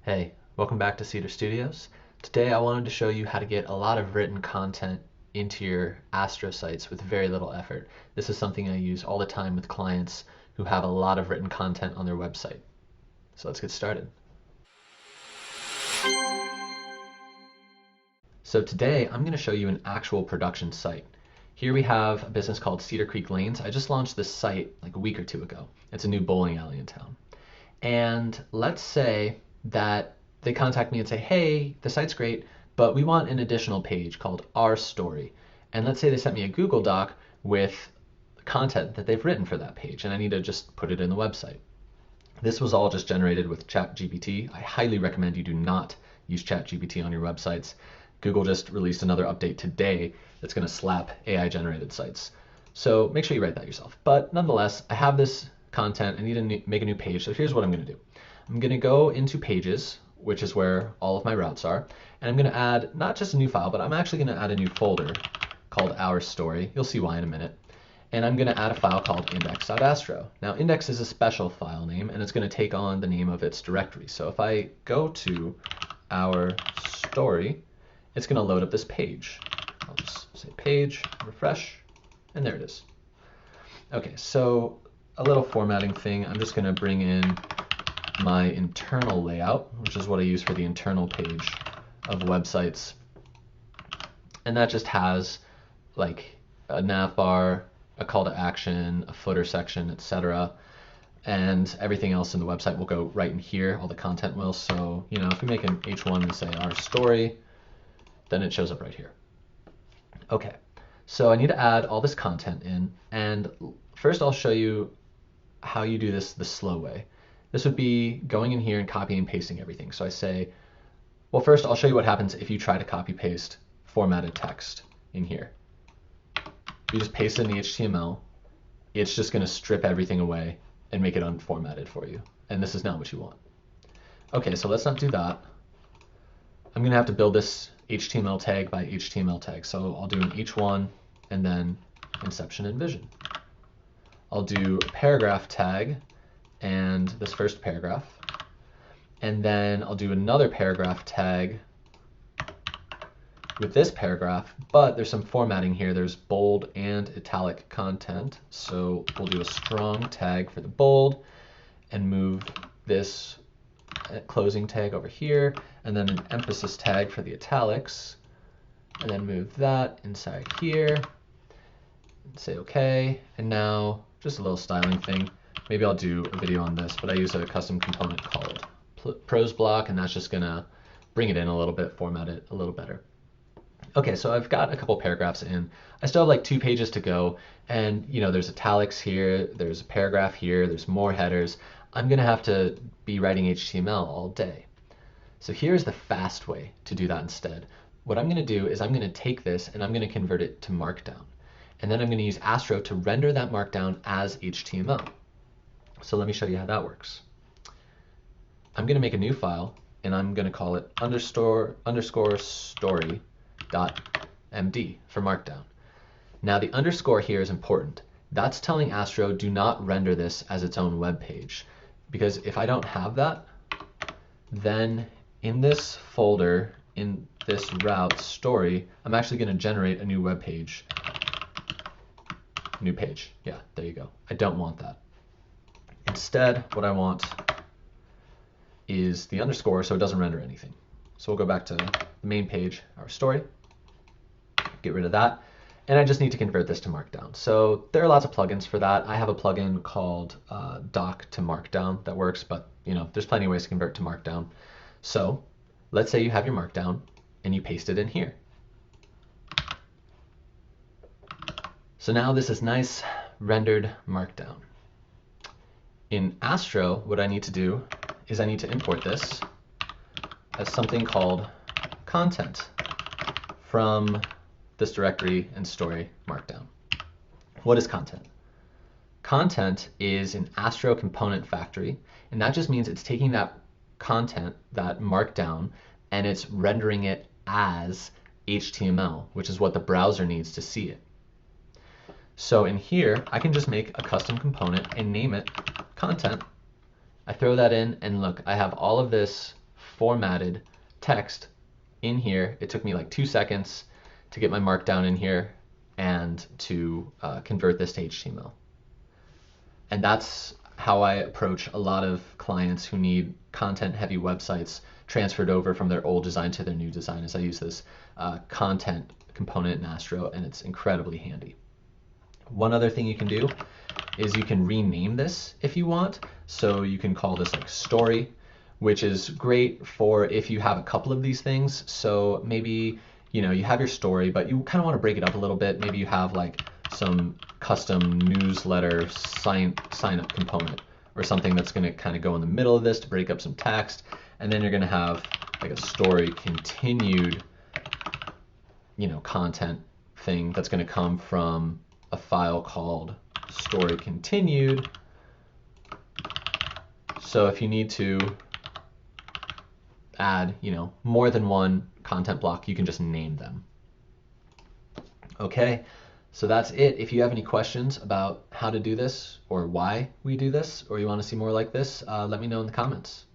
Hey, welcome back to Cedar Studios. Today I wanted to show you how to get a lot of written content into your Astro sites with very little effort. This is something I use all the time with clients who have a lot of written content on their website. So let's get started. So today I'm going to show you an actual production site. Here we have a business called Cedar Creek Lanes. I just launched this site like a week or two ago. It's a new bowling alley in town. And let's say that they contact me and say, hey, the site's great, but we want an additional page called Our Story. And let's say they sent me a Google Doc with content that they've written for that page, and I need to just put it in the website. This was all just generated with ChatGPT. I highly recommend you do not use ChatGPT on your websites. Google just released another update today that's going to slap AI generated sites. So make sure you write that yourself. But nonetheless, I have this content. I need to make a new page. So here's what I'm going to do. I'm going to go into Pages, which is where all of my routes are. And I'm going to add not just a new file, but I'm actually going to add a new folder called Our Story. You'll see why in a minute. And I'm going to add a file called index.astro. Now, index is a special file name, and it's going to take on the name of its directory. So if I go to Our Story, it's going to load up this page. I'll just say page, refresh, and there it is. Okay, so a little formatting thing. I'm just going to bring in my internal layout, which is what I use for the internal page of websites. And that just has like a nav bar, a call to action, a footer section, etc. And everything else in the website will go right in here, all the content will. So, if we make an H1 and say Our Story, then it shows up right here. Okay, so I need to add all this content in, and first I'll show you how you do this the slow way. This would be going in here and copying and pasting everything. So I say, well, first I'll show you what happens if you try to copy paste formatted text in here. You just paste it in the HTML, it's just going to strip everything away and make it unformatted for you. And this is not what you want. Okay, so let's not do that. I'm going to have to build this HTML tag by HTML tag. So I'll do an H1 and then Inception and Vision. I'll do a paragraph tag and this first paragraph. And then I'll do another paragraph tag with this paragraph, but there's some formatting here. There's bold and italic content. So we'll do a strong tag for the bold and move this closing tag over here, and then an emphasis tag for the italics, and then move that inside here and say okay. And now just a little styling thing. Maybe I'll do a video on this, but I use a custom component called prose block, and that's just gonna bring it in a little bit, format it a little better. Okay, so I've got a couple paragraphs in. I still have like 2 pages to go, and there's italics here, there's a paragraph here, there's more headers. I'm gonna have to be writing HTML all day. So here's the fast way to do that instead. What I'm gonna do is I'm gonna take this and I'm gonna convert it to markdown. And then I'm gonna use Astro to render that markdown as HTML. So let me show you how that works. I'm going to make a new file, and I'm going to call it underscore story.md for markdown. Now the underscore here is important. That's telling Astro do not render this as its own web page, because if I don't have that, then in this folder, in this route story, I'm actually going to generate a new web page. New page. Yeah, there you go. I don't want that. Instead, what I want is the underscore so it doesn't render anything. So we'll go back to the main page, Our Story, get rid of that, and I just need to convert this to Markdown. So there are lots of plugins for that. I have a plugin called Doc to Markdown that works, but there's plenty of ways to convert to Markdown. So let's say you have your Markdown and you paste it in here. So now this is nice rendered Markdown. In Astro, what I need to do is I need to import this as something called content from this directory and story markdown. What is content? Content is an Astro component factory, and that just means it's taking that content, that markdown, and it's rendering it as HTML, which is what the browser needs to see it. So in here, I can just make a custom component and name it content. I throw that in, and look, I have all of this formatted text in here. It took me like 2 seconds to get my markdown in here and to convert this to HTML. And that's how I approach a lot of clients who need content-heavy websites transferred over from their old design to their new design, is I use this content component in Astro, and it's incredibly handy. One other thing you can do is you can rename this if you want. So you can call this like story, which is great for if you have a couple of these things. So maybe, you know, you have your story, but you kind of want to break it up a little bit. Maybe you have like some custom newsletter sign up component or something that's going to kind of go in the middle of this to break up some text. And then you're going to have like a story continued, you know, content thing that's going to come from a file called story continued. So if you need to add, you know, more than one content block, you can just name them. Okay, so that's it. If you have any questions about how to do this or why we do this, or you want to see more like this, let me know in the comments.